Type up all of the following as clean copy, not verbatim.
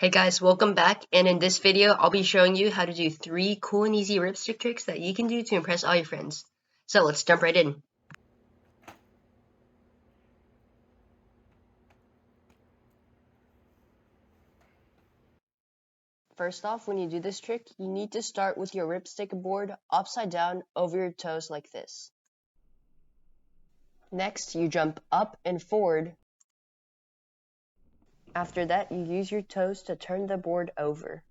Hey guys, welcome back, and in this video I'll be showing you how to do 3 cool and easy Ripstik tricks that you can do to impress all your friends. So let's jump right in. First off, when you do this trick, you need to start with your Ripstik board upside down over your toes like this. Next, you jump up and forward. After that, you use your toes to turn the board over.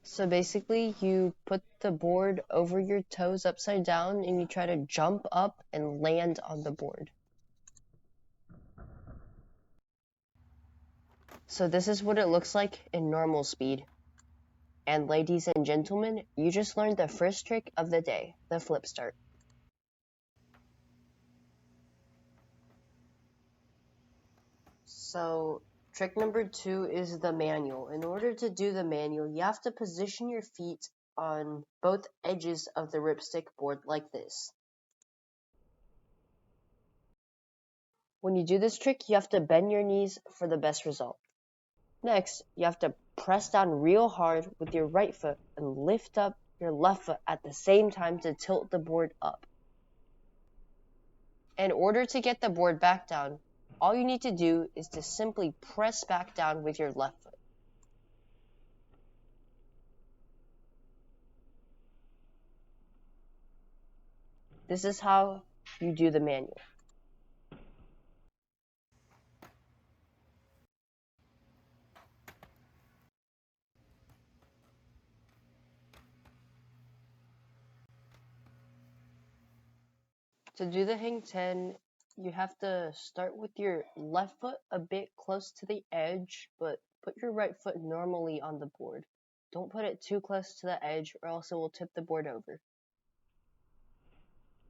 So basically, you put the board over your toes upside down and you try to jump up and land on the board. So this is what it looks like in normal speed. And ladies and gentlemen, you just learned the first trick of the day, the flip start. So trick number 2 is the manual. In order to do the manual, you have to position your feet on both edges of the Ripstik board like this. When you do this trick, you have to bend your knees for the best result. Next, you have to press down real hard with your right foot and lift up your left foot at the same time to tilt the board up. In order to get the board back down, all you need to do is to simply press back down with your left foot. This is how you do the manual. To do the hang 10, you have to start with your left foot a bit close to the edge, but put your right foot normally on the board. Don't put it too close to the edge or else it will tip the board over.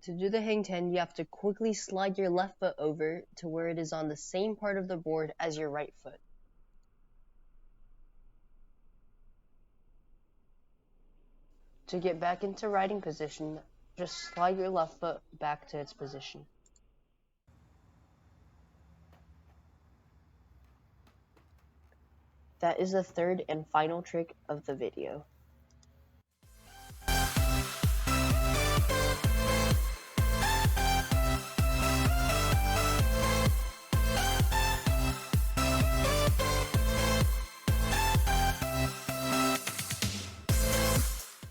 To do the hang 10, you have to quickly slide your left foot over to where it is on the same part of the board as your right foot. To get back into riding position, just slide your left foot back to its position. That is the third and final trick of the video.